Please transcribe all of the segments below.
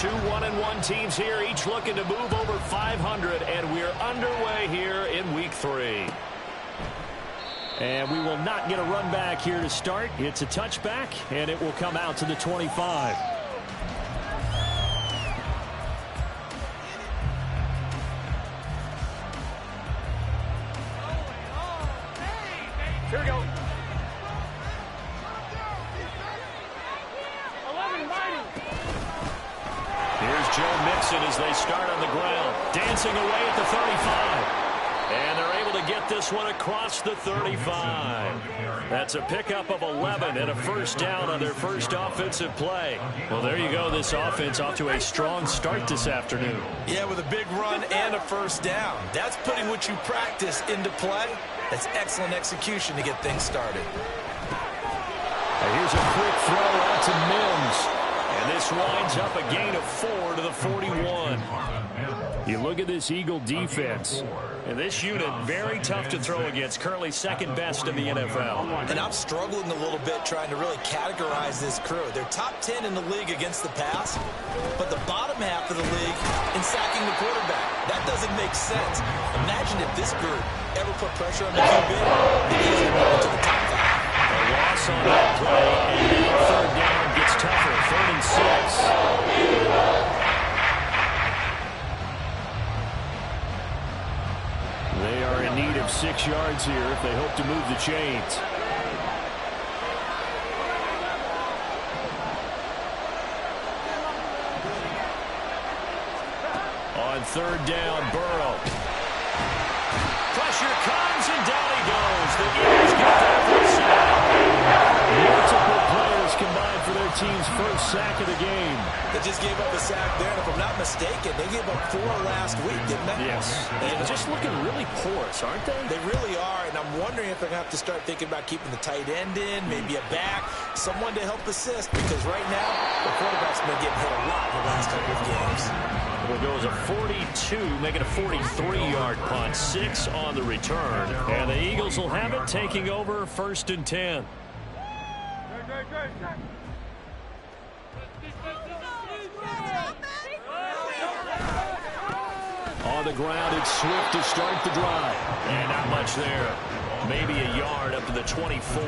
Two 1-1 teams here, each looking to move over 500, and we're underway here in week 3. And we will not get a run back here to start. It's a touchback, and it will come out to the 25. Here we go. Here's Joe Mixon as they start on the ground. Dancing away at the 35. And they're able to get this one across the 35. That's a pickup of 11 and a first down on their first offensive play. Well, there you go. This offense off to a strong start this afternoon. Yeah, with a big run and a first down. That's putting what you practice into play. That's excellent execution to get things started. And here's a quick throw out to Mims. And this winds up a gain of 4 to the 41. You look at this Eagle defense. And this unit, very tough to throw against. Currently second best in the NFL. And I'm struggling a little bit trying to really categorize this crew. They're top 10 in the league against the pass, but the bottom half of the league in sacking the quarterback. That doesn't make sense. Imagine if this group ever put pressure on the QB, they'd easily move into the top 5. A loss on that play, and now third down gets tougher. 3rd and 6. They are in need of 6 yards here if they hope to move the chains. On 3rd down, Burrow. Pressure comes, and down he goes. The Eagles get that first sack. Multiple players combined for their team's first sack of the game. They just gave up a sack there, and if I'm not mistaken, they gave up 4 last week, didn't they? Yes. And just looking really porous, aren't they? They really are, and I'm wondering if they're going to have to start thinking about keeping the tight end in, maybe a back, someone to help assist, because right now, the quarterback's been getting hit a lot in the last couple of games. It goes a 42, making a 43-yard punt, 6 on the return. And the Eagles will have it, taking over 1st and 10. On the ground, it's Swift to start the drive. And not much there. Maybe a yard up to the 24.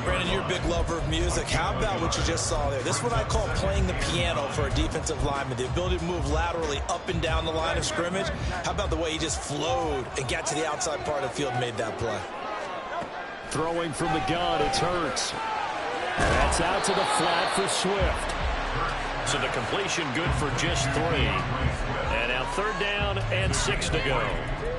Brandon, you're a big lover of music. How about what you just saw there? This is what I call playing the piano for a defensive lineman. The ability to move laterally up and down the line of scrimmage. How about the way he just flowed and got to the outside part of the field and made that play? Throwing from the gun, it's Hurts. That's out to the flat for Swift. So the completion good for just 3. And now 3rd down and 6 to go.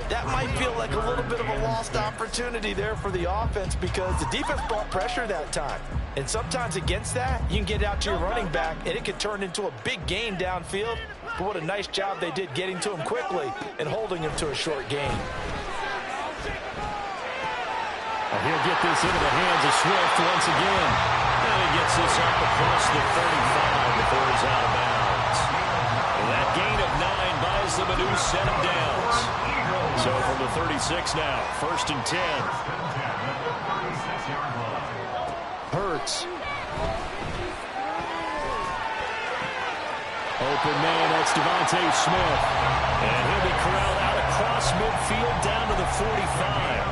That might feel like a little bit of a lost opportunity there for the offense because the defense brought pressure that time. And sometimes against that, you can get out to your running back, and it could turn into a big gain downfield. But what a nice job they did getting to him quickly and holding him to a short gain. He'll get this into the hands of Swift once again. And he gets this up across the 35 before he's out of bounds. And that gain of 9 buys them a new set of downs. So from the 36 now, 1st and 10. Hurts. Open man, that's Devontae Smith. And he'll be corralled out across midfield down to the 45.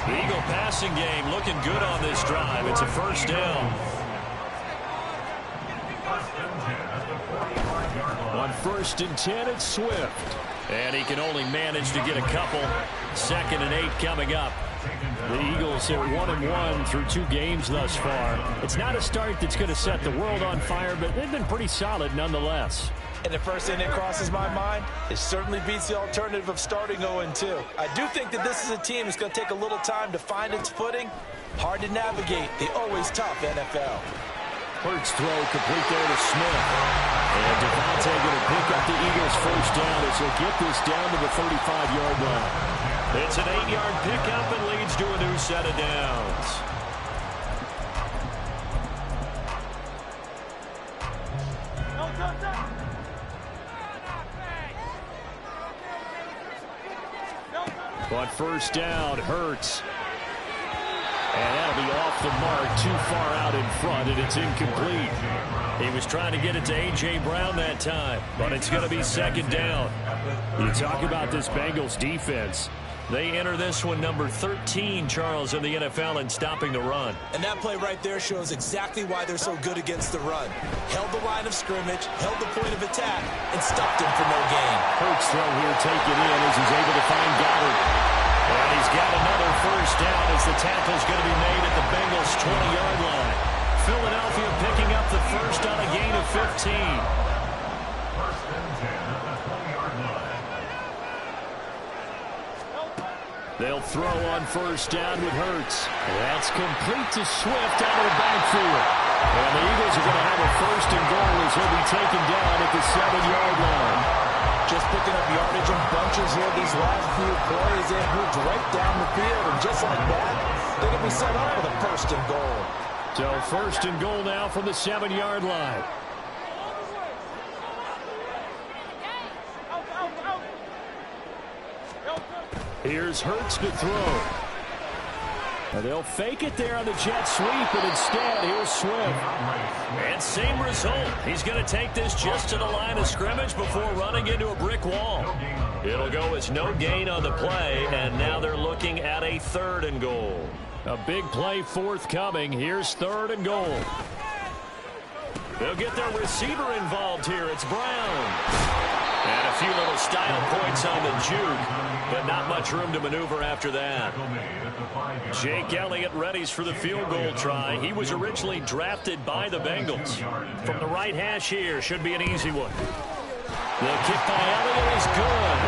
The Eagle passing game looking good on this drive. It's a first down. On 1st and 10, it's Swift. And he can only manage to get a couple. 2nd and 8 coming up. The Eagles are 1-1 through 2 games thus far. It's not a start that's going to set the world on fire, but they've been pretty solid nonetheless. And the first thing that crosses my mind, it certainly beats the alternative of starting 0-2. I do think that this is a team that's going to take a little time to find its footing. Hard to navigate the always tough NFL. Hurts throw complete there to Smith. And Devontae going to pick up the Eagles' first down as he'll get this down to the 35-yard line. It's an 8-yard pickup and leads to a new set of downs. On 1st down, Hurts. And that'll be off the mark, too far out in front, and it's incomplete. He was trying to get it to A.J. Brown that time, but it's going to be second down. You talk about this Bengals defense. They enter this one number 13, Charles, in the NFL in stopping the run. And that play right there shows exactly why they're so good against the run. Held the line of scrimmage, held the point of attack, and stopped him for no gain. Hurts throw here taken in as he's able to find Goddard. And he's got another first down as the tackle's going to be made at the Bengals' 20-yard line. Philadelphia picking up the first on a gain of 15. They'll throw on first down with Hurts. That's complete to Swift out of the backfield. And the Eagles are going to have a first and goal as he'll be taken down at the 7-yard line. Just picking up yardage in bunches here these last few plays. They moved right down the field, and just like that, they're going to be set up for the first and goal. So first and goal now from the 7-yard line. Here's Hurts to throw. And they'll fake it there on the jet sweep, and instead, here's Swift. And same result. He's going to take this just to the line of scrimmage before running into a brick wall. It'll go as no gain on the play, and now they're looking at a third and goal. A big play forthcoming. Here's third and goal. They'll get their receiver involved here. It's Brown. And a few little style points on the juke, but not much room to maneuver after that. Jake Elliott readies for the field goal try. He was originally drafted by the Bengals. From the right hash here, should be an easy one. The kick by Elliott is good.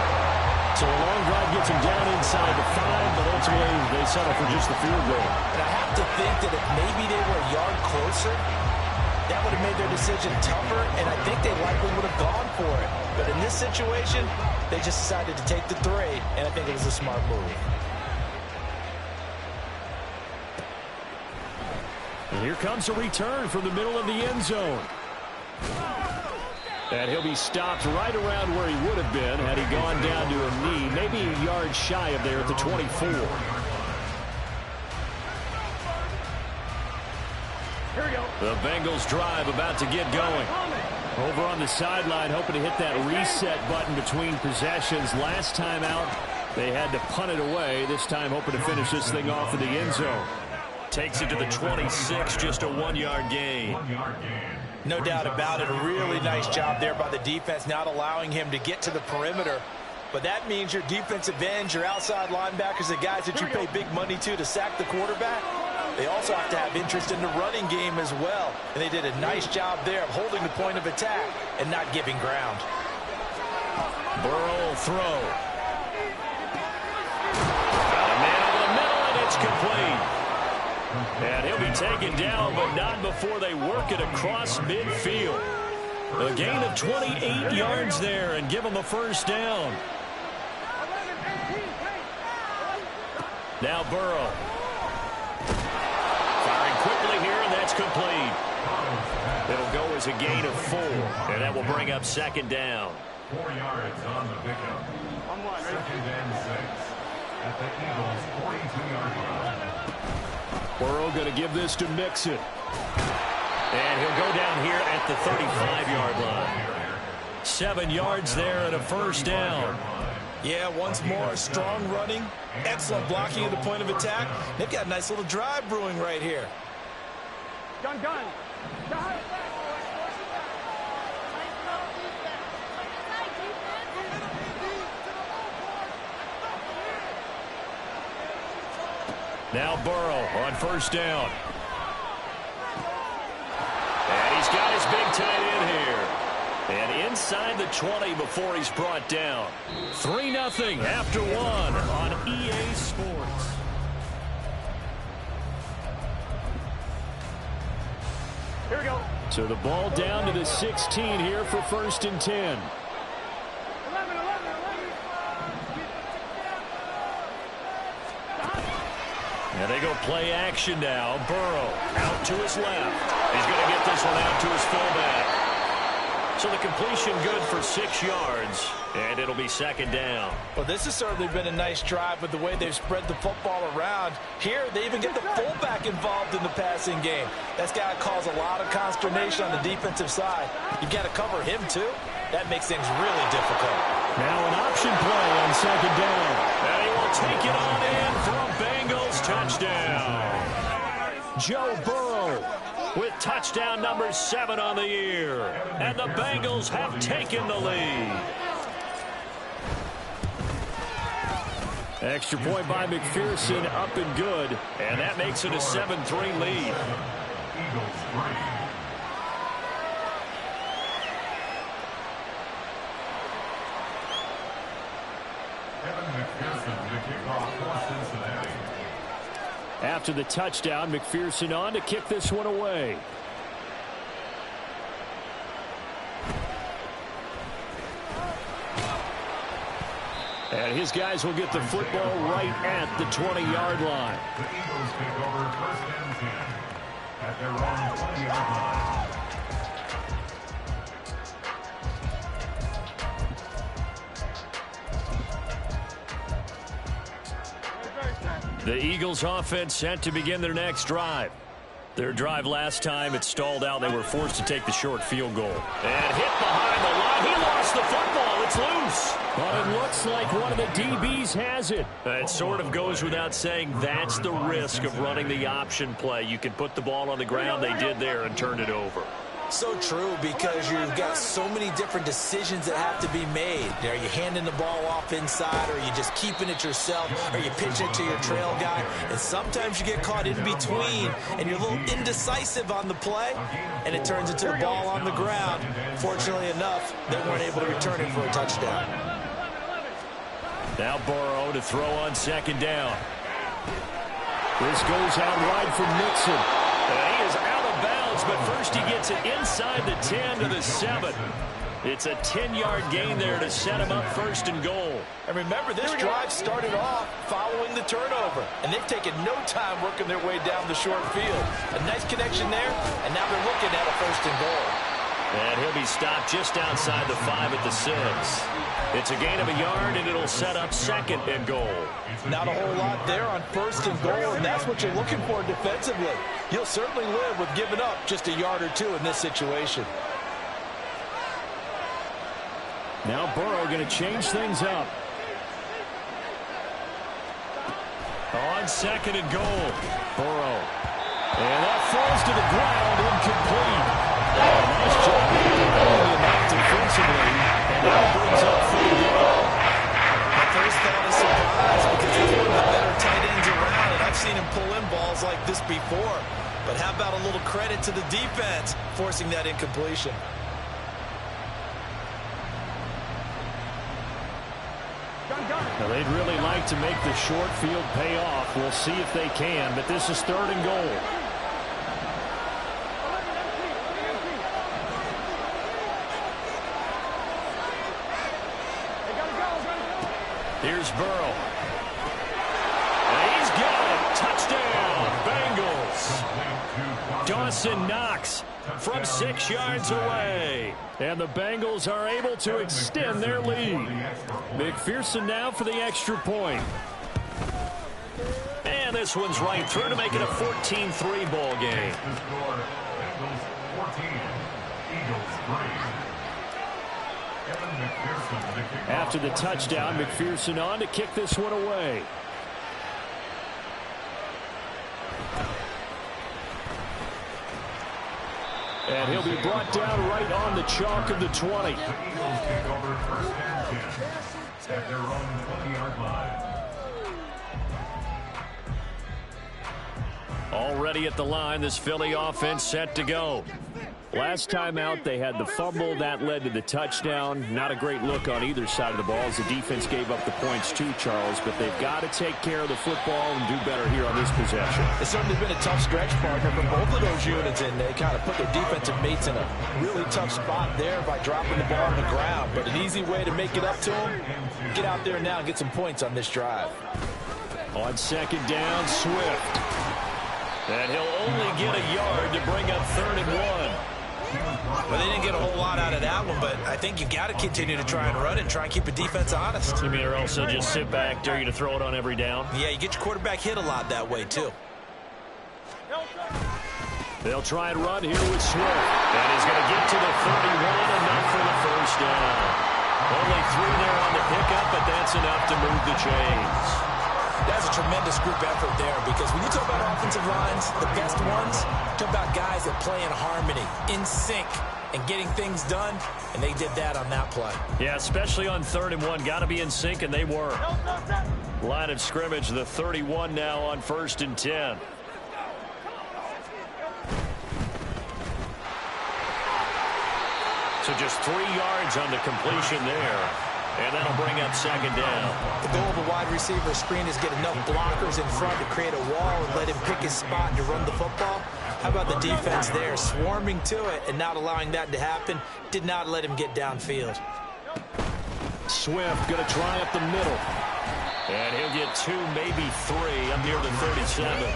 So a long drive gets him down inside the 5, but ultimately they settle for just the field goal. And I have to think that if maybe they were a yard closer, that would have made their decision tougher, and I think they likely would have gone for it. But in this situation, they just decided to take the 3, and I think it was a smart move. And here comes a return from the middle of the end zone. And he'll be stopped right around where he would have been had he gone down to a knee, maybe a yard shy of there at the 24. Here we go. The Bengals drive about to get going. Over on the sideline, hoping to hit that reset button between possessions. Last time out, they had to punt it away. This time, hoping to finish this thing off in the end zone. Takes it to the 26, just a 1-yard gain. No doubt about it. A really nice job there by the defense, not allowing him to get to the perimeter. But that means your defensive ends, your outside linebackers, the guys that you pay big money to sack the quarterback, they also have to have interest in the running game as well. And they did a nice job there of holding the point of attack and not giving ground. Burrow throw. Got a man over the middle, and it's complete. And he'll be taken down, but not before they work it across midfield. A gain of 28 yards there and give him a first down. Now Burrow. Firing quickly here, and that's complete. It'll go as a gain of 4, and that will bring up second down. 4 yards on the pickup. Second and 6 at the Eagles' 42-yard line. Burrow going to give this to Mixon. And he'll go down here at the 35-yard line. 7 yards there and a first down. Yeah, once more, strong running, excellent blocking at the point of attack. They've got a nice little drive brewing right here. Gun. Now Burrow on first down. And he's got his big tight end here. And inside the 20 before he's brought down. 3-0 after 1 on EA Sports. Here we go. So the ball down to the 16 here for first and 10. 11. And they go play action now. Burrow out to his left. He's going to get this one out to his fullback. So the completion good for 6 yards, and it'll be second down. Well, this has certainly been a nice drive with the way they've spread the football around. Here, they even get the fullback involved in the passing game. That's got to cause a lot of consternation on the defensive side. You've got to cover him, too. That makes things really difficult. Now an option play on second down. And he will take it on in for a Bengals touchdown. Joe Burrow with touchdown number 7 on the year. And the Bengals have taken the lead. Extra point by McPherson, up and good. And that makes it a 7-3 lead. Eagles 3. After the touchdown, McPherson on to kick this one away. And his guys will get the football right at the 20-yard line. The Eagles take over 1st and 10 at their own 20-yard line. The Eagles offense set to begin their next drive. Their drive last time, it stalled out. They were forced to take the short field goal. And hit behind the line. He lost the football. It's loose. But it looks like one of the DBs has it. It sort of goes without saying that's the risk of running the option play. You can put the ball on the ground. They did there and turned it over. So true, because you've got so many different decisions that have to be made. Are you handing the ball off inside, or are you just keeping it yourself? Are you pitching it to your trail guy? And sometimes you get caught in between, and you're a little indecisive on the play, and it turns into a ball on the ground. Fortunately enough, they weren't able to return it for a touchdown. Now Burrow to throw on second down. This goes out wide from Nixon. And he is out of bounds, but first he gets it inside the 10 to the 7. It's a 10-yard gain there to set him up 1st and goal. And remember, this drive started off following the turnover, and they've taken no time working their way down the short field. A nice connection there, and now they're looking at a 1st and goal. And he'll be stopped just outside the 5 at the 6. It's a gain of a yard, and it'll set up 2nd and goal. Not a whole lot there on 1st and goal, and that's what you're looking for defensively. You'll certainly live with giving up just a yard or 2 in this situation. Now Burrow going to change things up. On 2nd and goal, Burrow. And that falls to the ground, incomplete. Nice job holding him out defensively, and now brings up 3rd down. My first thought is surprise, because he's one of the better tight ends around, and I've seen him pull in balls like this before. But how about a little credit to the defense forcing that incompletion? Now, they'd really like to make the short field pay off. We'll see if they can, but this is 3rd and goal. Here's Burrow. And he's got it. Touchdown, Bengals. Dawson Knox from 6 yards away. And the Bengals are able to extend their lead. McPherson now for the extra point. And this one's right through to make it a 14-3 ball game. Bengals 14, Eagles 3. After the touchdown, McPherson on to kick this one away. And he'll be brought down right on the chalk of the 20. The Eagles take over 1st and 10 at their own 20-yard line. Already at the line, this Philly offense set to go. Last time out, they had the fumble. That led to the touchdown. Not a great look on either side of the ball as the defense gave up the points too, Charles. But they've got to take care of the football and do better here on this possession. It's certainly been a tough stretch, partner, for both of those units, and they kind of put their defensive mates in a really tough spot there by dropping the ball on the ground. But an easy way to make it up to them, get out there now and get some points on this drive. On second down, Swift. And he'll only get a yard to bring up 3rd and 1. Well, they didn't get a whole lot out of that one, but I think you've got to continue to try and run and try and keep the defense honest. You mean or also just sit back, dare you to throw it on every down? Yeah, you get your quarterback hit a lot that way, too. They'll try and run here with Swift. And he's going to get to the 31, enough for the first down. Only 3 there on the pickup, but that's enough to move the chains. That's a tremendous group effort there, because when you talk about offensive lines, the best ones, talk about guys that play in harmony, in sync, and getting things done, and they did that on that play. Yeah, especially on 3rd and 1. Got to be in sync, and they were. Line of scrimmage, the 31 now on 1st and 10. So just 3 yards on the completion there. And that'll bring up 2nd down. The goal of a wide receiver screen is get enough blockers in front to create a wall and let him pick his spot to run the football. How about the defense there, swarming to it and not allowing that to happen? Did not let him get downfield. Swift going to try up the middle. And he'll get 2, maybe 3 up near the 37.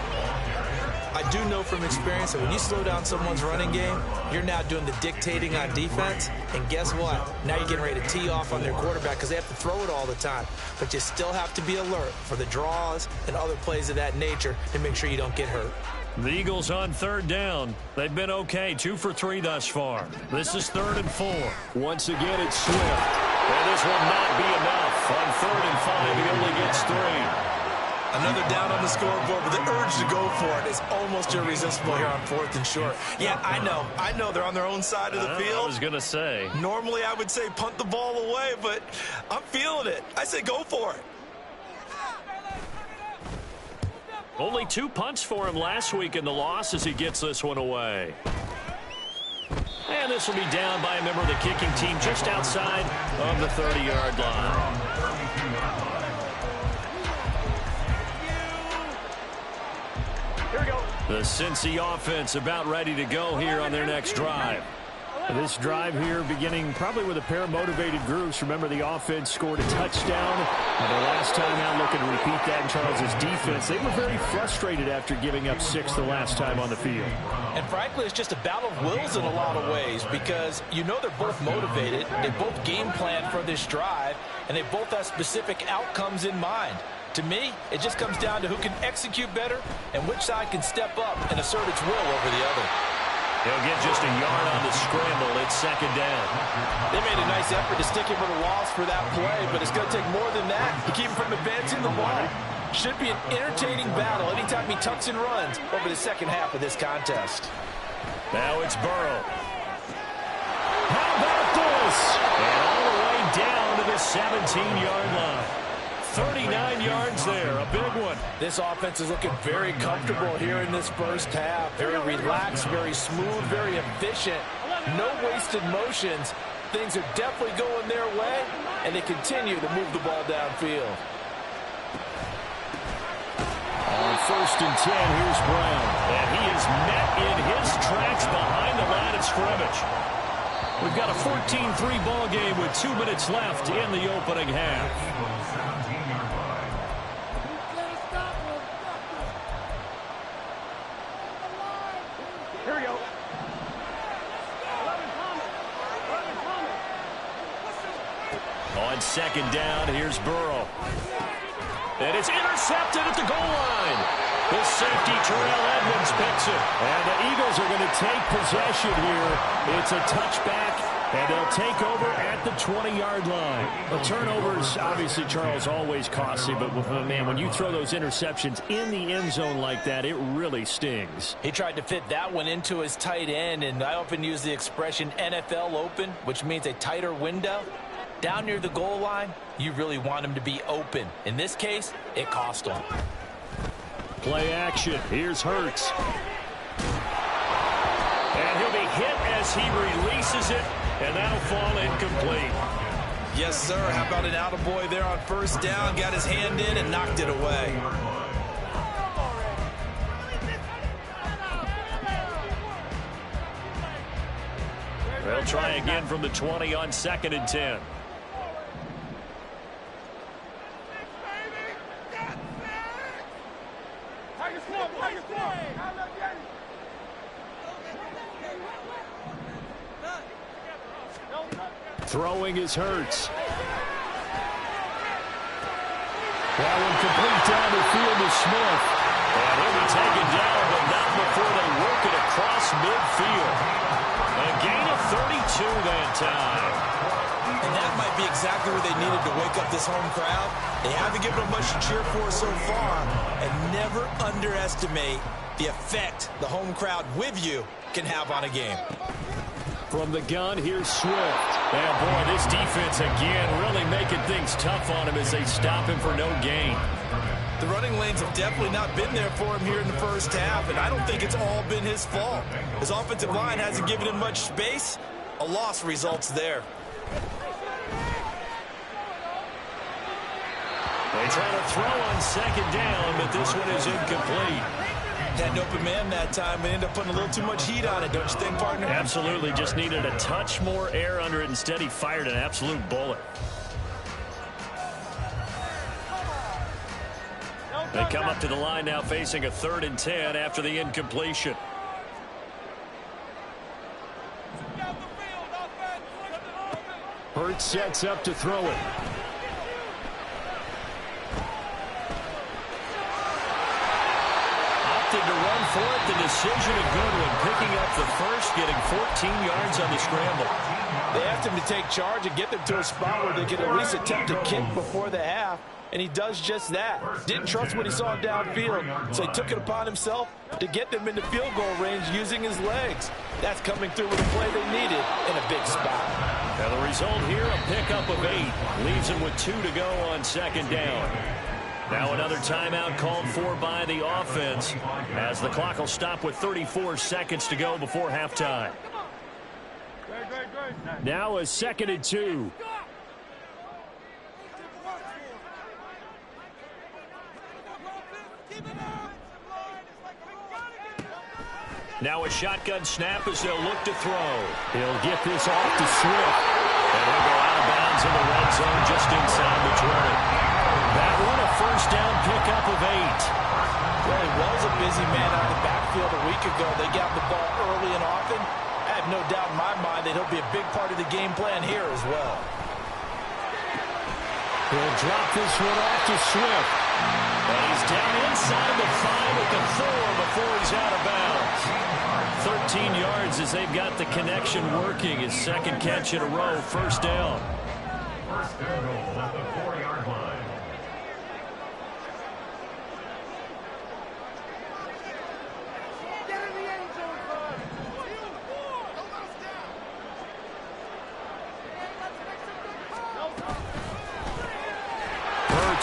I do know from experience that when you slow down someone's running game, you're now doing the dictating on defense. And guess what? Now you're getting ready to tee off on their quarterback because they have to throw it all the time. But you still have to be alert for the draws and other plays of that nature to make sure you don't get hurt. The Eagles on 3rd down. They've been okay, 2 for 3 thus far. This is 3rd and 4. Once again, it's Swift. And this will not be enough. On 3rd and 5, he only gets 3. Another down on the scoreboard, but the urge to go for it is almost irresistible here on 4th and short. Yeah, I know they're on their own side of the field. I was going to say. Normally, I would say punt the ball away, but I'm feeling it. I say go for it. Only 2 punts for him last week in the loss as he gets this one away. And this will be down by a member of the kicking team just outside of the 30-yard line. The Cincy offense about ready to go here on their next drive. This drive here beginning probably with a pair of motivated groups. Remember, the offense scored a touchdown. The last time out, looking to repeat that in Charles' defense. They were very frustrated after giving up 6 the last time on the field. And frankly, it's just a battle of wills in a lot of ways because you know they're both motivated. They both game plan for this drive, and they both have specific outcomes in mind. To me, it just comes down to who can execute better and which side can step up and assert its will over the other. He'll get just a yard on the scramble. It's 2nd down. They made a nice effort to stick him with a loss for that play, but it's going to take more than that to keep him from advancing the ball. Should be an entertaining battle anytime he tucks and runs over the second half of this contest. Now it's Burrow. How about this? And all the way down to the 17-yard line. 39 yards there, a big one. This offense is looking very comfortable here in this first half. Very relaxed, very smooth, very efficient. No wasted motions. Things are definitely going their way, and they continue to move the ball downfield. On 1st and 10, here's Brown. And he is met in his tracks behind the line of scrimmage. We've got a 14-3 ball game with 2 minutes left in the opening half. On 2nd down, here's Burrow. And it's intercepted at the goal line. The safety, Terrell Edmonds, picks it. And the Eagles are going to take possession here. It's a touchback, and they'll take over at the 20-yard line. The turnovers, obviously, Charles, always costly. But, man, when you throw those interceptions in the end zone like that, it really stings. He tried to fit that one into his tight end, and I often use the expression NFL open, which means a tighter window. Down near the goal line, you really want him to be open. In this case, it cost him. Play action. Here's Hurts. And he'll be hit as he releases it, and that'll fall incomplete. Yes, sir. How about an attaboy there on 1st down? Got his hand in and knocked it away. They'll try again from the 20 on 2nd and 10. Throwing is Hurts. That one complete down the field to Smith. And he'll be taken down, but not before they work it across midfield. A gain of 32 that time. And that might be exactly what they needed to wake up this home crowd. They haven't given them much to cheer for so far. And never underestimate the effect the home crowd with you can have on a game. From the gun, here's Swift. And boy, this defense again really making things tough on him as they stop him for no gain. The running lanes have definitely not been there for him here in the first half, and I don't think it's all been his fault. His offensive line hasn't given him much space. A loss results there. They try to throw on second down, but this one is incomplete. Had an open man that time, but ended up putting a little too much heat on it, don't you think, partner? Absolutely, just needed a touch more air under it. Instead, he fired an absolute bullet. They come up to the line now facing a 3rd and 10 after the incompletion. Hurts sets up to throw it. To run for it, the decision a good one. Picking up the first, getting 14 yards on the scramble. They asked him to take charge and get them to a spot where they could at least attempt to kick before the half, and he does just that. Didn't trust what he saw downfield, so he took it upon himself to get them into field goal range using his legs. That's coming through with a play they needed in a big spot. Now the result here, a pickup of 8. Leaves him with 2 to go on second down. Now another timeout called for by the offense as the clock will stop with 34 seconds to go before halftime. Now a 2nd and 2. Now a shotgun snap as they'll look to throw. He'll get this off to Swift. And he'll go out of bounds in the red zone just inside the 20. That one a first down pickup of 8. Well, he was a busy man out of the backfield a week ago. They got the ball early and often. I have no doubt in my mind that he'll be a big part of the game plan here as well. He'll drop this one off to Swift. And he's down inside the 5 at the 4 before he's out of bounds. 13 yards as they've got the connection working. His second catch in a row, first down. First and goal at the 4-yard line.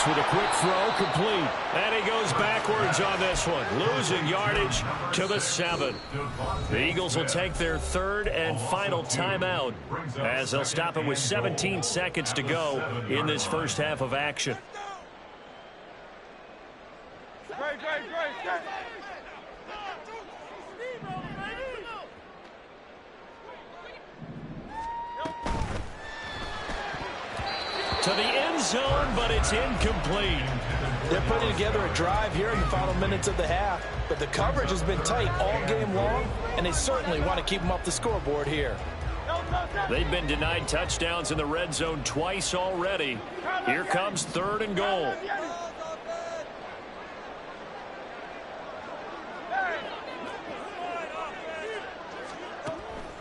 With a quick throw, complete. And he goes backwards on this one, losing yardage to the 7. The Eagles will take their 3rd and final timeout as they'll stop it with 17 seconds to go in this first half of action. To the end zone, but it's incomplete. They're putting together a drive here in the final minutes of the half, but the coverage has been tight all game long, and they certainly want to keep them off the scoreboard here. They've been denied touchdowns in the red zone twice already. Here comes 3rd and goal.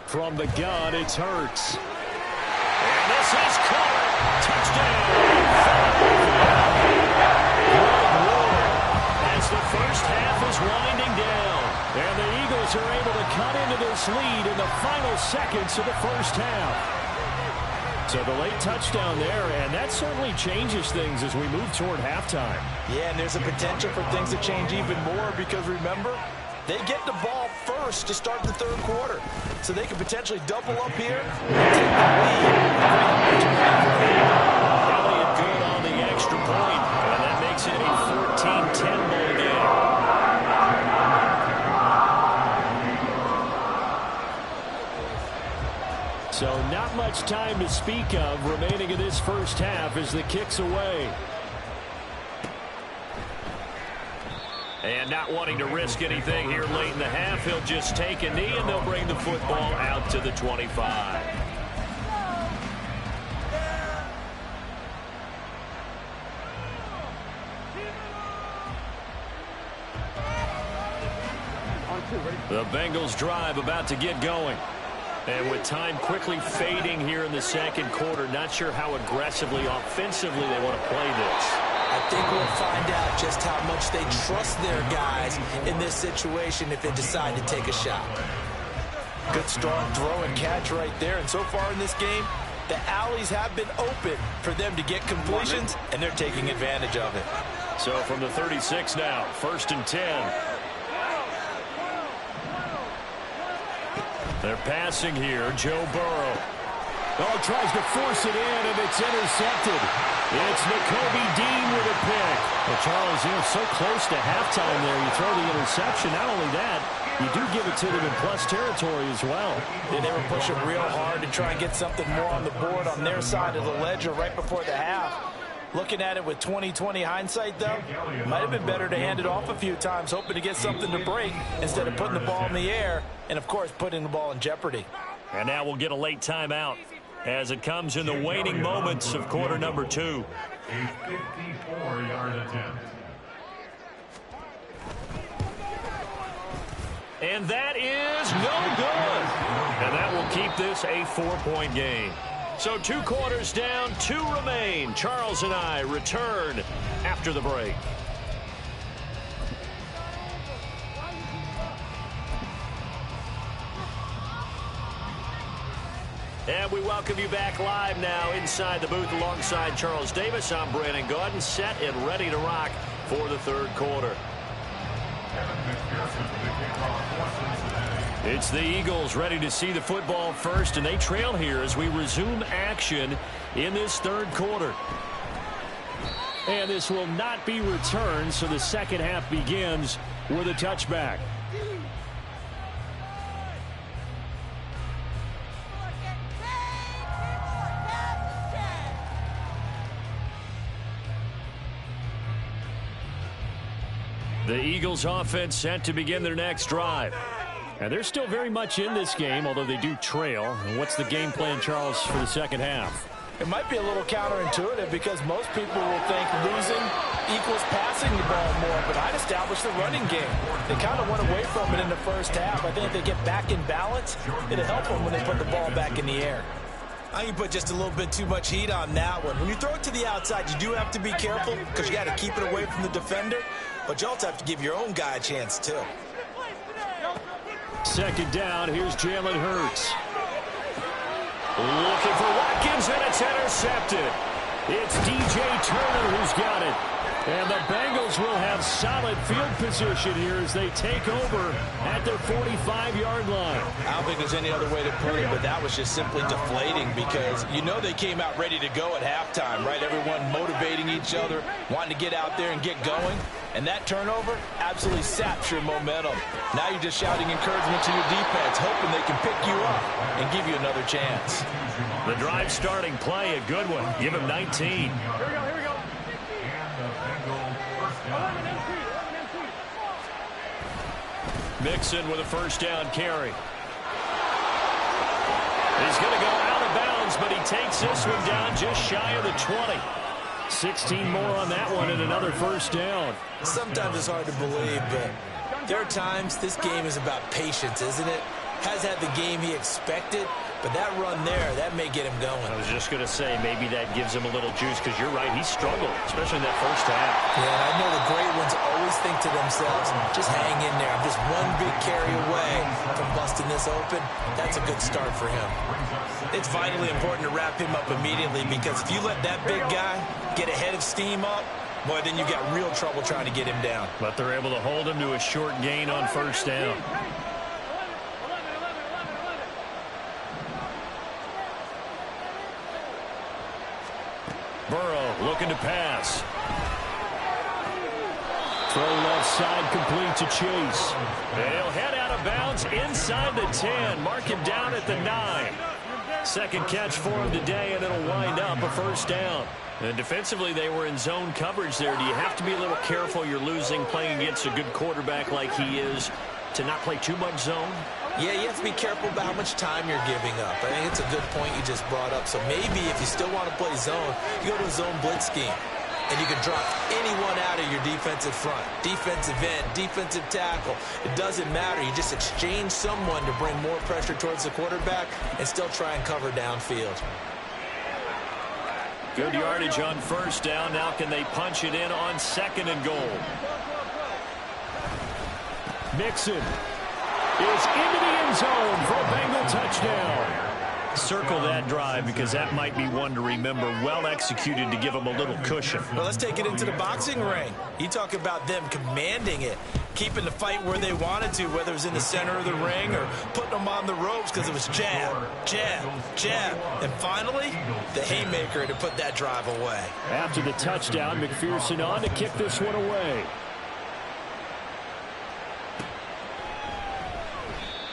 From the gun, it's Hurts. And this is caught. Touchdown. As the first half is winding down. And the Eagles are able to cut into this lead in the final seconds of the first half. So the late touchdown there, and that certainly changes things as we move toward halftime. Yeah, and there's a potential for things to change even more because remember, they get the ball first to start the 3rd quarter. So they could potentially double up here and take the lead. Elliott good on the extra point, and that makes it a 14-10 ball game. So not much time to speak of remaining in this first half as the kick's away. And not wanting to risk anything here late in the half, he'll just take a knee and they'll bring the football out to the 25. The Bengals drive about to get going. And with time quickly fading here in the second quarter, not sure how aggressively, offensively they want to play this. I think we'll find out just how much they trust their guys in this situation if they decide to take a shot. Good strong throw and catch right there. And so far in this game, the alleys have been open for them to get completions, and they're taking advantage of it. So from the 36 now, 1st and 10. They're passing here, Joe Burrow. Oh, tries to force it in, and it's intercepted. It's Nakobe Dean with a pick. Well, Charles, so close to halftime there. You throw the interception. Not only that, you do give it to them in plus territory as well. Yeah, they were pushing real hard to try and get something more on the board on their side of the ledger right before the half. Looking at it with 20/20 hindsight, though, might have been better to hand it off a few times, hoping to get something to break instead of putting the ball in the air and, of course, putting the ball in jeopardy. And now we'll get a late timeout as it comes in the waning moments of quarter number 2. A 54-yard attempt. And that is no good. And that will keep this a 4-point game. So 2 quarters down, 2 remain. Charles and I return after the break. And we welcome you back live now inside the booth alongside Charles Davis. I'm Brandon Gaudin, set and ready to rock for the 3rd quarter. It's the Eagles ready to see the football first, and they trail here as we resume action in this 3rd quarter. And this will not be returned, so the second half begins with a touchback. The Eagles offense set to begin their next drive. And they're still very much in this game, although they do trail. And what's the game plan, Charles, for the second half? It might be a little counterintuitive because most people will think losing equals passing the ball more, but I'd establish the running game. They kind of went away from it in the first half. I think if they get back in balance, it'll help them when they put the ball back in the air. I think you put just a little bit too much heat on that one. When you throw it to the outside, you do have to be careful because you got to keep it away from the defender, but you also have to give your own guy a chance too. Second down, here's Jalen Hurts. Looking for Watkins, and it's intercepted. It's DJ Turner who's got it. And the Bengals will have solid field position here as they take over at their 45-yard line. I don't think there's any other way to put it, but that was just simply deflating because you know they came out ready to go at halftime, right? Everyone motivating each other, wanting to get out there and get going. And that turnover absolutely saps your momentum. Now you're just shouting encouragement to your defense, hoping they can pick you up and give you another chance. The drive starting play, a good one. Give him 19. Here we go. And the Bengals first down. Mixon with a first down carry. He's going to go out of bounds, but he takes this one down just shy of the 20. 16 more on that one and another first down. Sometimes it's hard to believe, but there are times this game is about patience, isn't it? Has had the game he expected, but that run there, that may get him going. I was just going to say, maybe that gives him a little juice, because you're right, he struggled, especially in that first half. Yeah, and I know the great ones always think to themselves, just hang in there. I'm just one big carry away from busting this open. That's a good start for him. It's vitally important to wrap him up immediately, because if you let that big guy get a head of steam up, boy, then you got real trouble trying to get him down. But they're able to hold him to a short gain on first down. Burrow looking to pass. Throw left side complete to Chase. And he'll head out of bounds inside the 10. Mark him down at the 9. Second catch for him today, and it'll wind up a first down. And defensively, they were in zone coverage there. Do you have to be a little careful? You're losing, playing against a good quarterback like he is, to not play too much zone? Yeah, you have to be careful about how much time you're giving up. I think it's a good point you just brought up. So maybe if you still want to play zone, you go to a zone blitz scheme. and you can drop anyone out of your defensive front. Defensive end, defensive tackle. It doesn't matter. You just exchange someone to bring more pressure towards the quarterback and still try and cover downfield. Good yardage on first down. Now can they punch it in on 2nd and goal? Mixon is into the end zone for a Bengal touchdown. Circle that drive because that might be one to remember. Well executed to give them a little cushion. Well, let's take it into the boxing ring. You talk about them commanding it, keeping the fight where they wanted to, whether it was in the center of the ring or putting them on the ropes because it was jab, jab, jab. And finally, the haymaker to put that drive away. After the touchdown, McPherson on to kick this one away.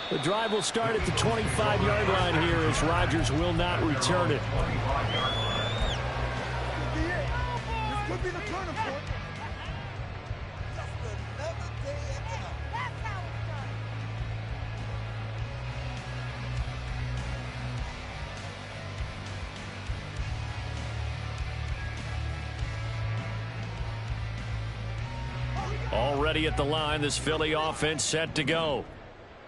The drive will start at the 25-yard line here as Rodgers will not return it. Already at the line, this Philly offense set to go.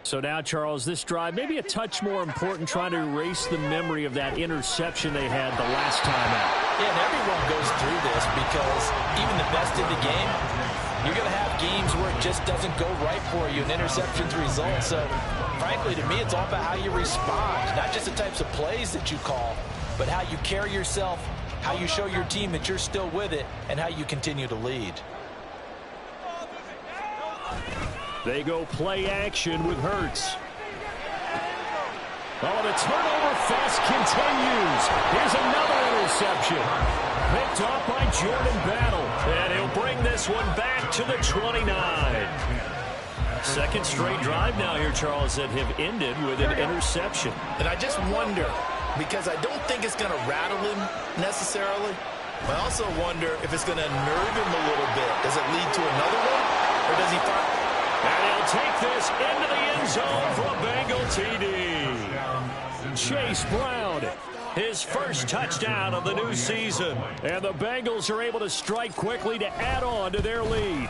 So now, Charles, this drive maybe a touch more important, trying to erase the memory of that interception they had the last time out. Yeah, and everyone goes through this because even the best in the game, you're going to have games where it just doesn't go right for you, and interceptions result. So, frankly, to me, it's all about how you respond, not just the types of plays that you call, but how you carry yourself, how you show your team that you're still with it, and how you continue to lead. They go play action with Hurts. Oh, the turnover fest continues. Here's another interception. Picked off by Jordan Battle. And he'll bring this one back to the 29. Second straight drive now here, Charles, that have ended with an interception. And I just wonder, because I don't think it's going to rattle him necessarily, but I also wonder if it's going to nerve him a little bit. Does it lead to another one? Or does he find... And he'll take this into the end zone for a Bengal TD. Chase Brown, His first touchdown of the new season. and the Bengals are able to strike quickly to add on to their lead.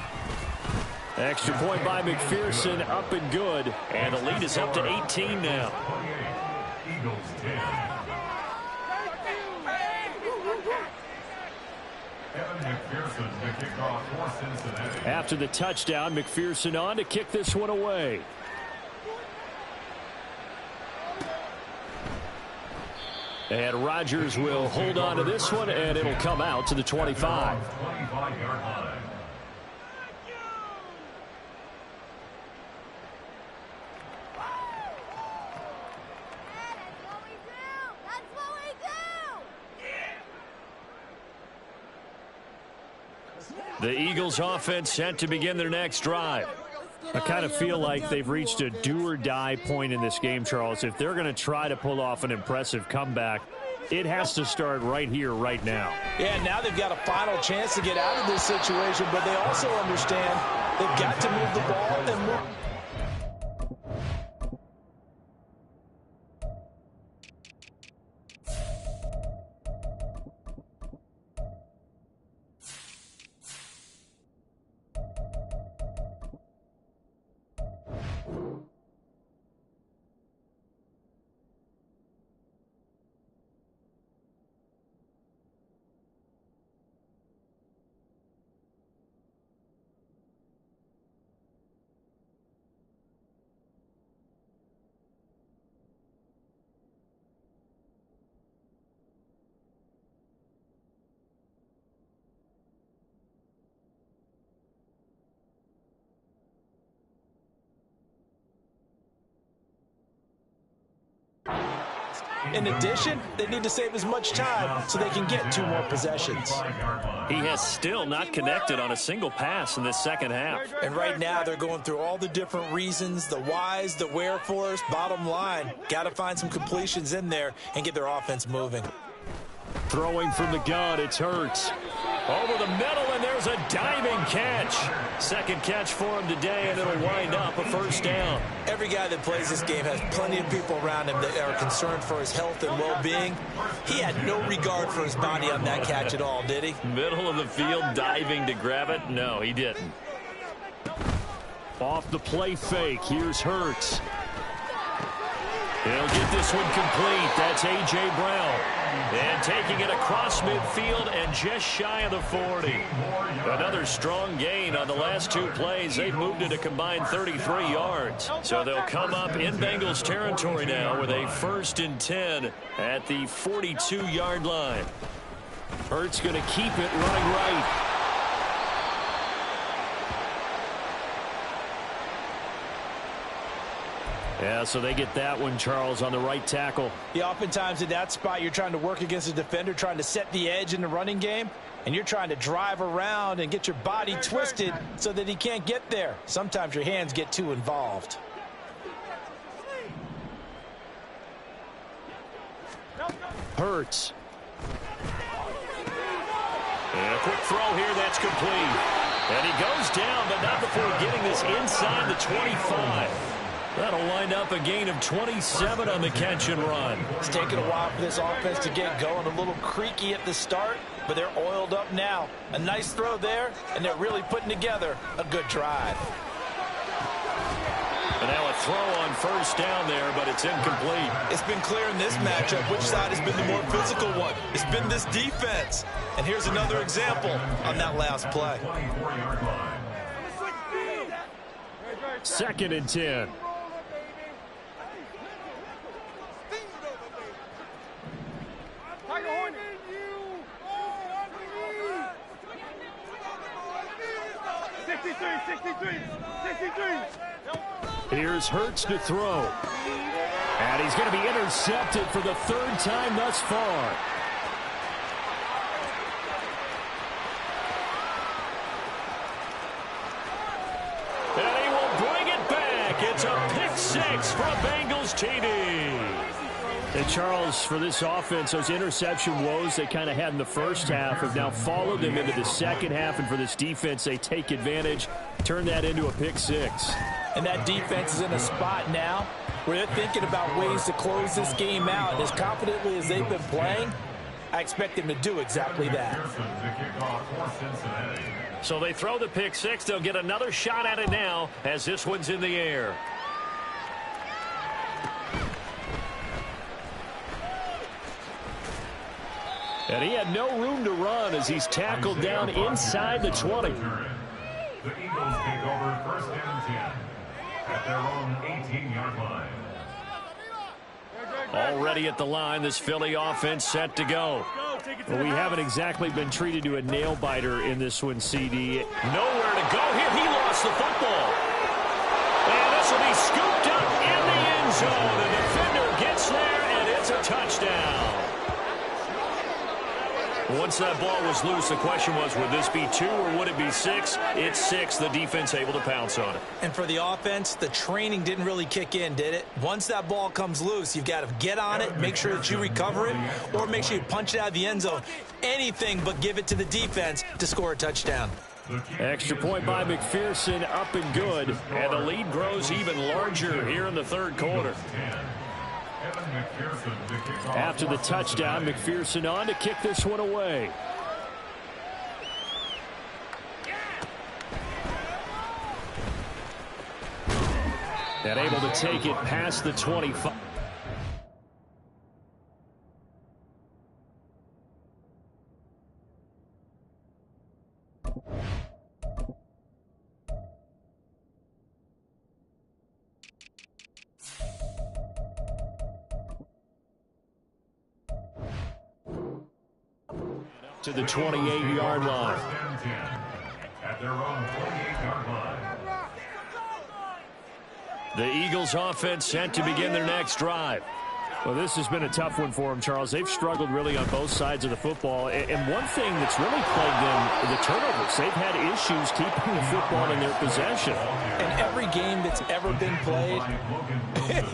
Extra point by McPherson, up and good. And the lead is up to 18 now. Eagles 10. Kevin McPherson, the kickoff for Cincinnati. After the touchdown, McPherson on to kick this one away. And Rodgers will hold on to this one, and it'll come out to the 25. 25-yard line. The Eagles offense set to begin their next drive. I kind of feel like they've reached a do-or-die point in this game, Charles. If they're going to try to pull off an impressive comeback, it has to start right here, right now. Yeah, now they've got a final chance to get out of this situation, but they also understand they've got to move the ball and move. In addition, they need to save as much time so they can get 2 more possessions. He has still not connected on a single pass in this second half. And right now they're going through all the different reasons, the whys, the wherefores. Bottom line, got to find some completions in there and get their offense moving. Throwing from the gun, it's Hurts. Over the middle, and there's throws a diving catch. Second catch for him today, and it'll wind up a first down. Every guy that plays this game has plenty of people around him that are concerned for his health and well-being. He had no regard for his body on that catch at all, did he? Middle of the field, diving to grab it. No, he didn't. Off the play fake, here's Hurts. He'll get this one complete. That's A.J. Brown. And taking it across midfield and just shy of the 40. Another strong gain on the last two plays. They've moved it a combined 33 yards. So they'll come up in Bengals territory now with a 1st and 10 at the 42-yard line. Hurts going to keep it running right. Yeah, so they get that one, Charles, on the right tackle. Yeah, oftentimes in that spot, you're trying to work against a defender, trying to set the edge in the running game, and you're trying to drive around and get your body twisted so that he can't get there. Sometimes your hands get too involved. Hurts. And a quick throw here, that's complete. And he goes down, but not before getting this inside the 25. That'll wind up a gain of 27 on the catch and run. It's taken a while for this offense to get going. A little creaky at the start, but they're oiled up now. A nice throw there, and they're really putting together a good drive. And now a throw on first down there, but it's incomplete. It's been clear in this matchup which side has been the more physical one. It's been this defense. And here's another example on that last play. 2nd and 10. Here's Hurts to throw. And he's going to be intercepted for the 3rd time thus far. And he will bring it back. It's a pick 6 from Bengals TD. And Charles, for this offense, those interception woes they kind of had in the first half have now followed them into the second half. And for this defense, they take advantage, turn that into a pick 6. And that defense is in a spot now where they're thinking about ways to close this game out. And as confidently as they've been playing, I expect them to do exactly that. So they throw the pick 6. They'll get another shot at it now as this one's in the air. And he had no room to run as he's tackled down inside the 20. The Eagles take over 1st and 10 at their own 18-yard line. Already at the line, this Philly offense set to go. Well, we haven't exactly been treated to a nail-biter in this one, CD. Nowhere to go here. He lost the football. And this will be scooped up in the end zone. The defender gets there, and it's a touchdown. Once that ball was loose, the question was, would this be 2 or would it be 6? It's 6. The defense able to pounce on it. And for the offense, the training didn't really kick in, did it? Once that ball comes loose, you've got to get on it, make sure that you recover it, or make sure you punch it out of the end zone. Anything but give it to the defense to score a touchdown. Extra point by McPherson, up and good. And the lead grows even larger here in the 3rd quarter. After the touchdown, McPherson on to kick this one away. And able to take it past the 25. To the 28-yard line. At their own 28-yard line. The Eagles offense set to begin their next drive. Well, this has been a tough one for them, Charles. They've struggled really on both sides of the football. And one thing that's really plagued them, the turnovers. They've had issues keeping the football in their possession. And every game that's ever been played,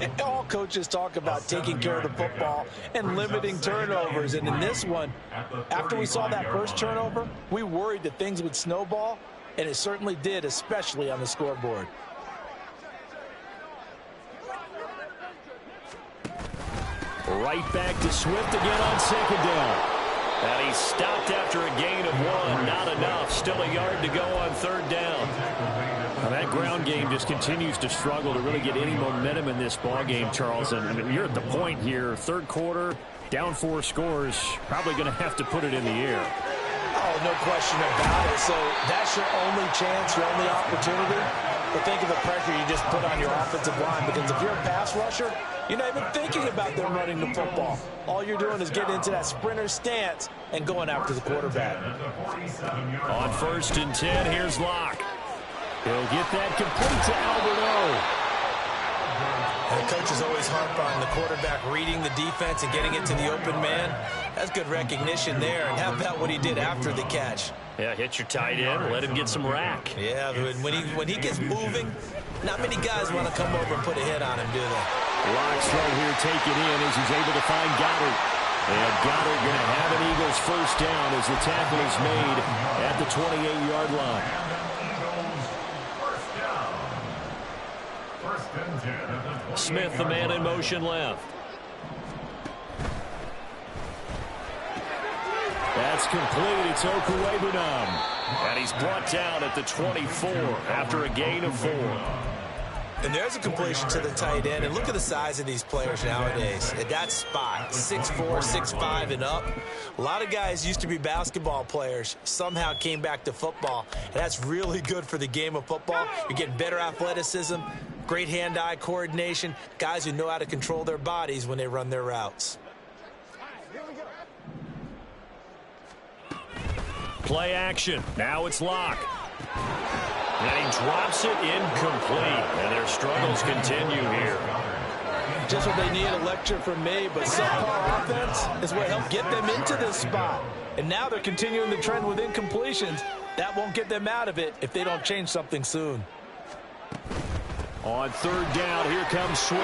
it all coaches talk about taking care of the football and limiting turnovers. And in this one, after we saw that first turnover, we worried that things would snowball, and it certainly did, especially on the scoreboard. Right back to Swift again on second down. And he's stopped after a gain of 1. Not enough. Still a yard to go on third down. Now that ground game just continues to struggle to really get any momentum in this ball game, Charles. And I mean, you're at the point here, third quarter, down 4 scores, probably going to have to put it in the air. Oh, no question about it. So that's your only chance, your only opportunity. But think of the pressure you just put on your offensive line, because if you're a pass rusher, you're not even thinking about them running the football. All you're doing is getting into that sprinter stance and going after the quarterback. On 1st and 10, here's Locke. He'll get that complete to Alberto. And the coaches always harp on the quarterback reading the defense and getting it to the open man. That's good recognition there. And how about what he did after the catch? Yeah, hit your tight end, let him get some rack. Yeah, when he gets moving, not many guys want to come over and put a hit on him, do they? Locke's throw here taken in as he's able to find Goddard. And Goddard going to have an Eagles first down as the tackle is made at the 28-yard line. Smith, the man in motion left. That's complete. It's Okuwebunam. And he's brought down at the 24 after a gain of 4. And there's a completion to the tight end. And look at the size of these players nowadays. At that spot, 6'4", 6'5", and up. A lot of guys used to be basketball players, somehow came back to football. And that's really good for the game of football. You're getting better athleticism, great hand-eye coordination, guys who know how to control their bodies when they run their routes. Play action. Now it's Locke. And he drops it incomplete. And their struggles continue here. Just what they need, a lecture from me, but subpar offense is what helped get them into this spot. And now they're continuing the trend with incompletions. That won't get them out of it if they don't change something soon. On third down, here comes Swift.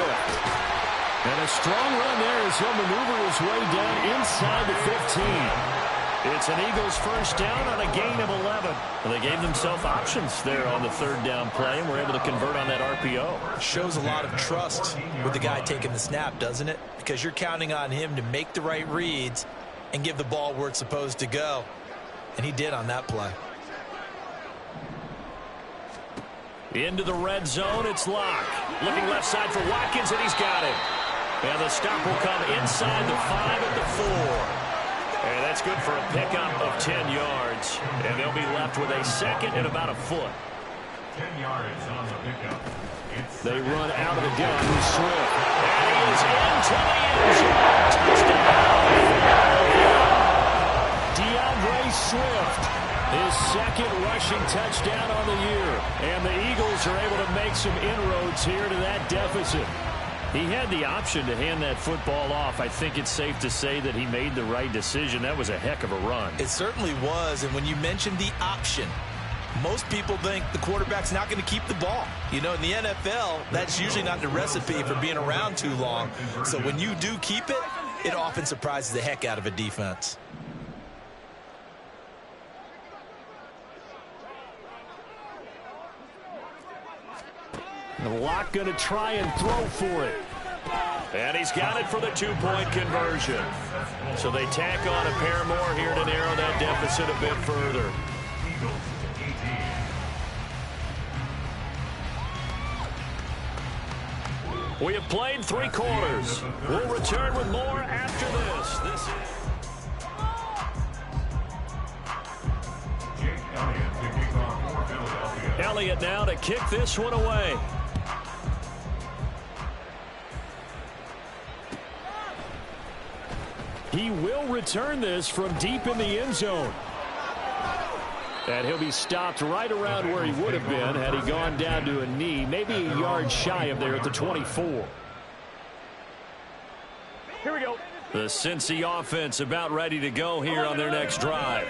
And a strong run there as he'll maneuver his way down inside the 15. It's an Eagles first down on a gain of 11. Well, they gave themselves options there on the third down play and were able to convert on that RPO. Shows a lot of trust with the guy taking the snap, doesn't it? Because you're counting on him to make the right reads and give the ball where it's supposed to go. And he did on that play. Into the red zone, it's Locke. Looking left side for Watkins, and he's got it. And the stop will come inside the 5 at the 4. And that's good for a pickup of 10 yards. And they'll be left with a second and about a foot. 10 yards on the pickup. They run out of the gun with Swift. And he is into the end zone. Touchdown. DeAndre Swift, his second rushing touchdown on the year. And the Eagles are able to make some inroads here to that deficit. He had the option to hand that football off. I think it's safe to say that he made the right decision. That was a heck of a run. It certainly was. And when you mentioned the option, most people think the quarterback's not going to keep the ball. You know, in the NFL, that's usually not the recipe for being around too long. So when you do keep it, it often surprises the heck out of a defense. Locke going to try and throw for it. And he's got it for the 2-point conversion. So they tack on a pair more here to narrow that deficit a bit further. We have played 3 quarters. We'll return with more after this. This is Elliott now to kick this one away. He will return this from deep in the end zone. And he'll be stopped right around where he would have been had he gone down to a knee, maybe a yard shy of there at the 24. Here we go. The Cincy offense about ready to go here on their next drive.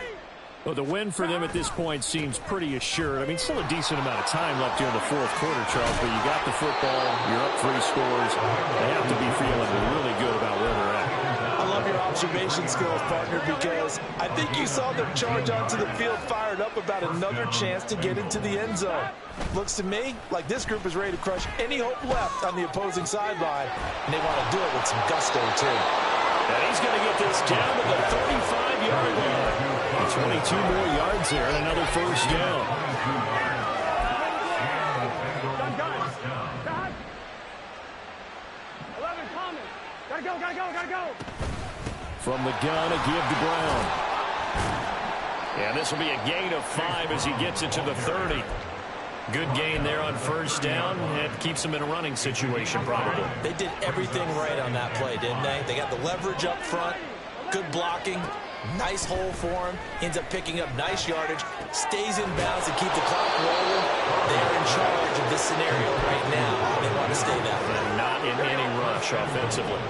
Well, the win for them at this point seems pretty assured. I mean, still a decent amount of time left here in the fourth quarter, Charles, but you got the football, you're up 3 scores. They have to be feeling really good about where they're at. I love your observation skills, partner, because I think you saw them charge onto the field fired up about another chance to get into the end zone. Looks to me like this group is ready to crush any hope left on the opposing sideline, and they want to do it with some gusto, too. And he's going to get this down to the 35-yard line. 22 more yards there and another first down. Gotta go. From the gun, a give to Brown. And this will be a gain of 5 as he gets it to the 30. Good gain there on first down. It keeps him in a running situation, probably. They did everything right on that play, didn't they? They got the leverage up front, good blocking, nice hole for him, ends up picking up nice yardage, stays in bounds to keep the clock rolling. They're in charge of this scenario right now. They want to stay that way. And not in any rush offensively.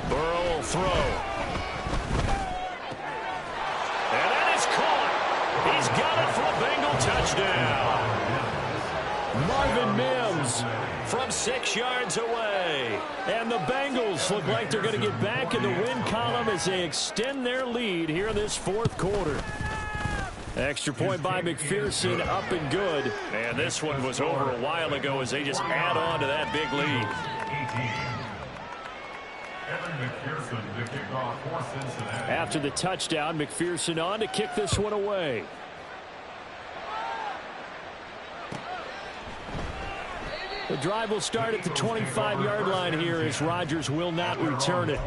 Burrow will throw. And that is caught. He's got it for a Bengal touchdown. Marvin Mims From 6 yards away. and the Bengals look like they're going to get back in the win column as they extend their lead here in this fourth quarter. Extra point by McPherson, up and good. And this one was over a while ago as they just add on to that big lead. After the touchdown, McPherson on to kick this one away. The drive will start at the 25-yard line here as Rodgers will not return it.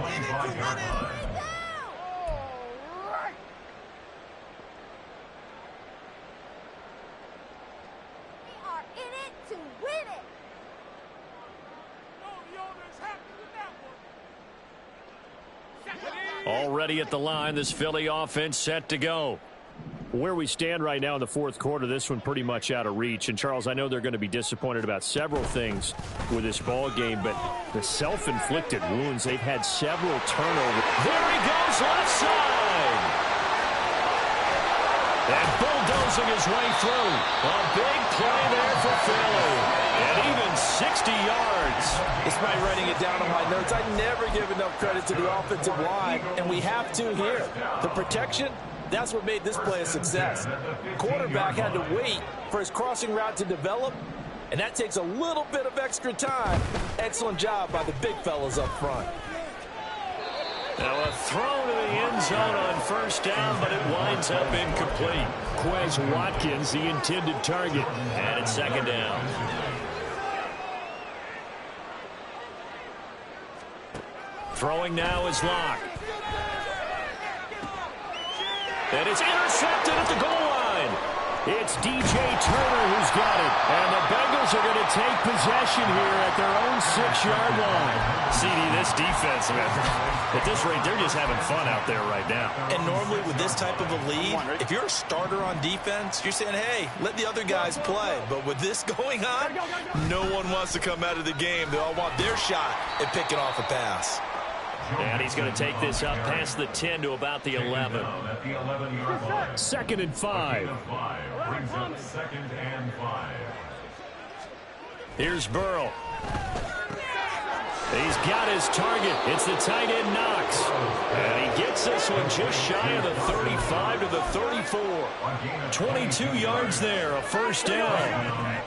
Already at the line, this Philly offense set to go. Where we stand right now in the fourth quarter, this one pretty much out of reach. And, Charles, I know they're going to be disappointed about several things with this ball game, but the self-inflicted wounds, they've had several turnovers. There he goes, left side. And bulldozing his way through. A big play there for Philly. And even 60 yards. Despite writing it down on my notes, I never give enough credit to the offensive line, and we have to here. The protection, that's what made this play a success. Quarterback had to wait for his crossing route to develop, and that takes a little bit of extra time. Excellent job by the big fellas up front. Now a throw to the end zone on first down, but it winds up incomplete. Quez Watkins, the intended target. And it's second down. Throwing now is Locke. And it's intercepted at the goal line. It's DJ Turner who's got it. And the Bengals are going to take possession here at their own 6-yard line. CD, this defense, man, at this rate, they're just having fun out there right now. And normally with this type of a lead, if you're a starter on defense, you're saying, hey, let the other guys play. But with this going on, no one wants to come out of the game. They all want their shot at picking off a pass. And he's going to take this up past the 10 to about the 11. 2nd and 5. Brings up 2nd and 5. Here's Burrow. He's got his target. It's the tight end Knox. And he gets this one just shy of the 35 to the 34. 22 yards there, a first down.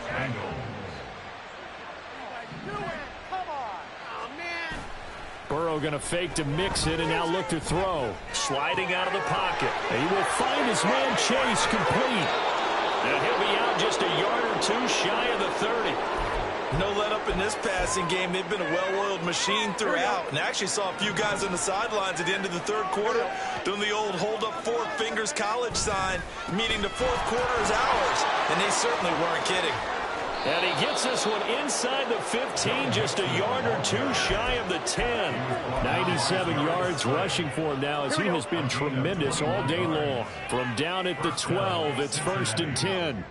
Burrow going to fake to mix it and now look to throw. Sliding out of the pocket. And he will find his man Chase complete. And he'll be out just a yard or two shy of the 30. No let up in this passing game. They've been a well-oiled machine throughout. And I actually saw a few guys on the sidelines at the end of the third quarter doing the old hold up 4 fingers college sign, meaning the fourth quarter is ours. And they certainly weren't kidding. And he gets this one inside the 15, just a yard or two shy of the 10. 97 yards rushing for him now as he has been tremendous all day long. From down at the 12, it's 1st and 10.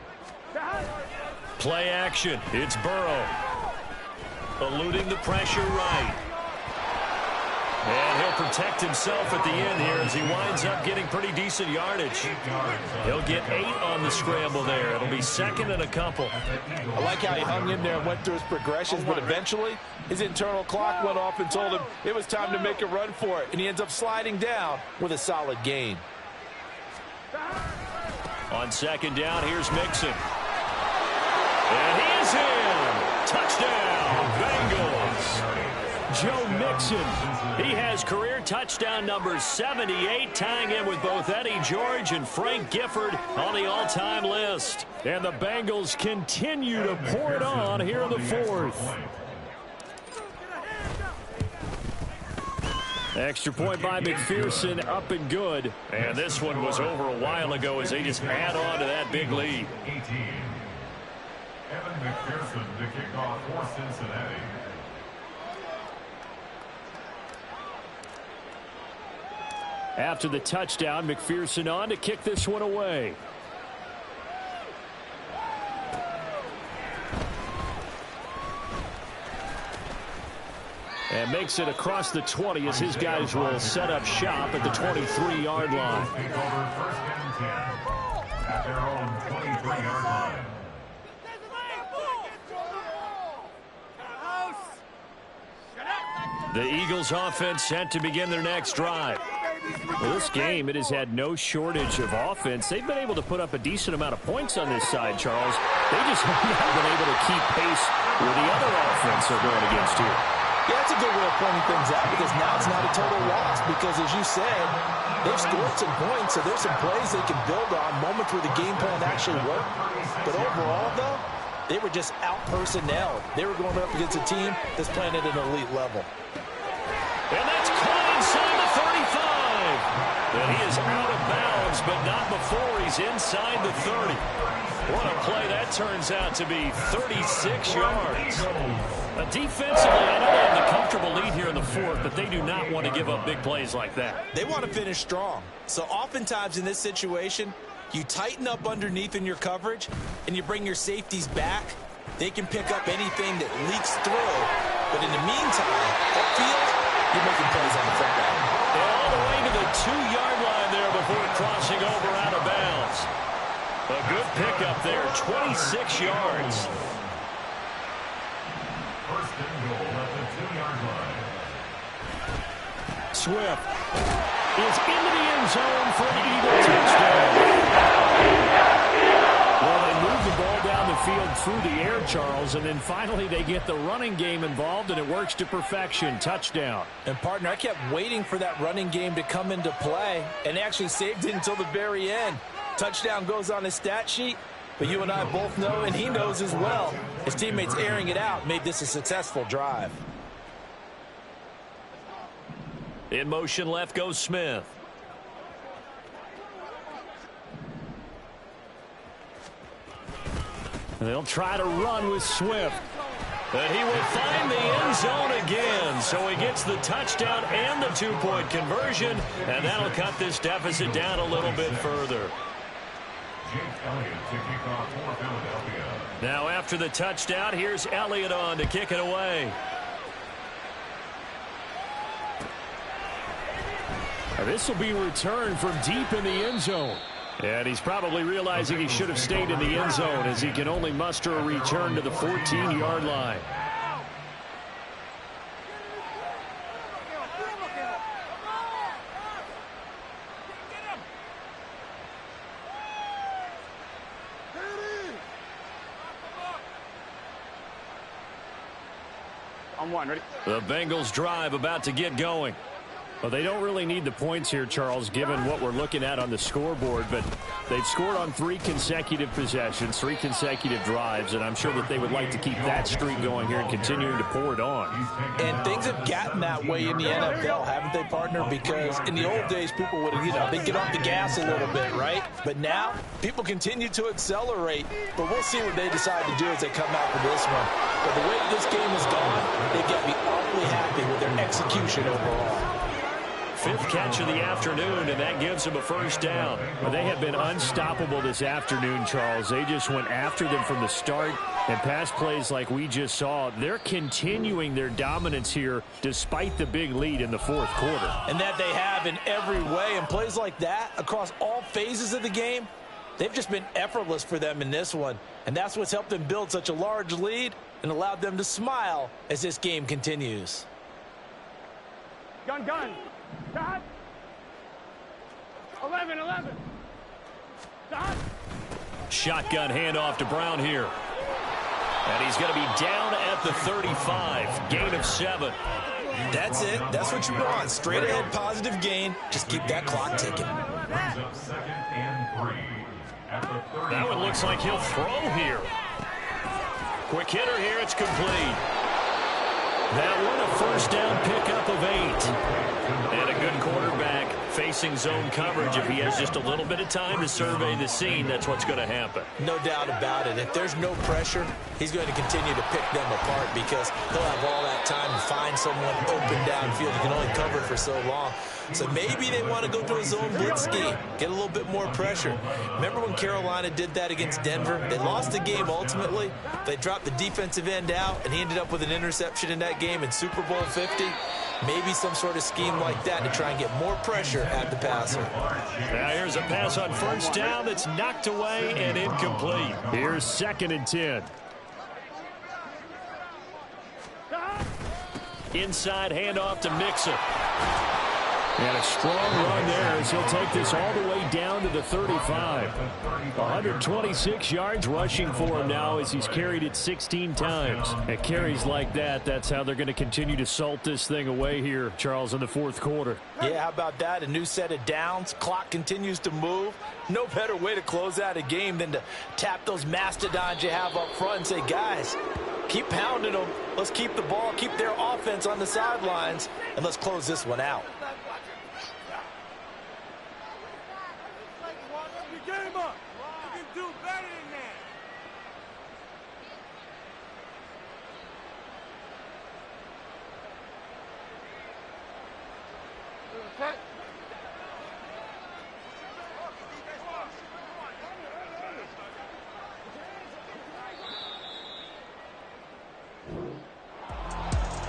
Play action. It's Burrow. eluding the pressure right. And he'll protect himself at the end here as he winds up getting pretty decent yardage. He'll get 8 on the scramble there. It'll be second and a couple. I like how he hung in there and went through his progressions, but eventually his internal clock went off and told him it was time to make a run for it, and he ends up sliding down with a solid gain. On second down, here's Mixon. And he is in. Touchdown, Bengals. Joe Mixon. He has career touchdown number 78, tying in with both Eddie George and Frank Gifford on the all-time list. And the Bengals continue to pour it on here in the fourth. Extra point by McPherson, up and good. And this one was over a while ago as they just add on to that big lead. 18. Evan McPherson to kick off for Cincinnati. After the touchdown, McPherson on to kick this one away. And makes it across the 20 as his guys will set up shop at the 23-yard line. Take over first and 10 at their own 23-yard line. The Eagles offense set to begin their next drive. Well, this game, it has had no shortage of offense. They've been able to put up a decent amount of points on this side, Charles. They just haven't been able to keep pace with the other offense they're going against here. Yeah, that's a good way of pointing things out because now it's not a total loss because, as you said, they've scored some points, so there's some plays they can build on, moments where the game plan actually worked. But overall, though, they were just out-personnelled. They were going up against a team that's playing at an elite level. And that's caught inside the 35. And he is out of bounds, but not before he's inside the 30. What a play that turns out to be, 36 yards. Defensively, I know they have the comfortable lead here in the fourth, but they do not want to give up big plays like that. They want to finish strong. So oftentimes in this situation, you tighten up underneath in your coverage, and you bring your safeties back. They can pick up anything that leaks through. But in the meantime, upfield, you're making plays on the front end. All the way to the 2-yard line there before crossing over out of bounds. A good pickup there, 26 yards. First and goal at the 2-yard line. Swift is into the end zone for an Eagle touchdown. Well, they move the ball down the field through the air, Charles, and then finally they get the running game involved, and it works to perfection. Touchdown. And, partner, I kept waiting for that running game to come into play, and they actually saved it until the very end. Touchdown goes on his stat sheet, but you and I both know, and he knows as well, his teammates airing it out made this a successful drive. In motion left goes Smith. They'll try to run with Swift. But he will find the end zone again. So he gets the touchdown and the 2-point conversion, and that'll cut this deficit down a little bit further. Jake Elliott to kick off for Philadelphia. Now after the touchdown, here's Elliott on to kick it away. This will be returned from deep in the end zone. And he's probably realizing he should have stayed in the end zone as he can only muster a return to the 14-yard line. On one, ready? The Bengals drive about to get going. Well, they don't really need the points here, Charles, given what we're looking at on the scoreboard, but they've scored on 3 consecutive possessions, 3 consecutive drives, and I'm sure that they would like to keep that streak going here and continuing to pour it on. And things have gotten that way in the NFL, haven't they, partner? Because in the old days, people would, they'd get off the gas a little bit, right? But now, people continue to accelerate, but we'll see what they decide to do as they come out for this one. But the way this game has gone, they've got to be awfully happy with their execution overall. fifth catch of the afternoon, and that gives him a first down. Well, they have been unstoppable this afternoon, Charles. They just went after them from the start, and pass plays like we just saw, they're continuing their dominance here despite the big lead in the fourth quarter. And that they have in every way, and plays like that across all phases of the game, they've just been effortless for them in this one. And that's what's helped them build such a large lead and allowed them to smile as this game continues. Gun. Stop. 11. Stop. Shotgun handoff to Brown here. And he's going to be down at the 35. Gain of 7. That's it. That's what you want. Straight ahead positive gain. Just keep that clock ticking. Brings up 2nd and 3 at the 30. That one looks like he'll throw here. Quick hitter here. It's complete. That one a first down pickup of 8. And a good quarterback facing zone coverage. If he has just a little bit of time to survey the scene, that's what's going to happen. No doubt about it. If there's no pressure, he's going to continue to pick them apart because he'll have all that time to find someone open downfield. He can only cover for so long. So maybe they want to go to a zone blitz scheme, get a little bit more pressure. Remember when Carolina did that against Denver? They lost the game ultimately. They dropped the defensive end out, and he ended up with an interception in that game in Super Bowl 50. Maybe some sort of scheme like that to try and get more pressure at the passer. Now here's a pass on first down that's knocked away and incomplete. Here's 2nd and 10. Inside handoff to Mixon. And a strong run there as he'll take this all the way down to the 35. 126 yards rushing for him now as he's carried it 16 times. At carries like that, that's how they're going to continue to salt this thing away here, Charles, in the fourth quarter. Yeah, how about that? A new set of downs. Clock continues to move. No better way to close out a game than to tap those mastodons you have up front and say, guys, keep pounding them. Let's keep the ball, keep their offense on the sidelines, and let's close this one out. Game up. You can do better than that.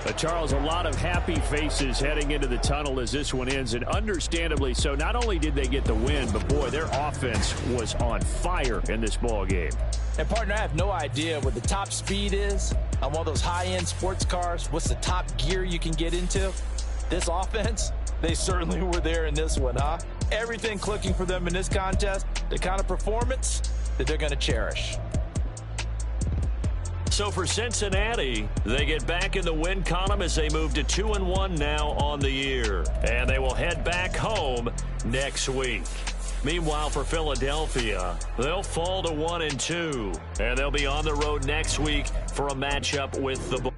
But Charles, a lot of happy faces heading into the tunnel as this one ends, and understandably so. Not only did they get the win, but boy, their offense was on fire in this ball game. And partner, I have no idea what the top speed is on one of those high-end sports cars. What's the top gear you can get into? This offense, they certainly were there in this one, huh? Everything clicking for them in this contest, the kind of performance that they're going to cherish. So for Cincinnati, they get back in the win column as they move to 2-1 now on the year. And they will head back home next week. Meanwhile, for Philadelphia, they'll fall to 1-2. And they'll be on the road next week for a matchup with the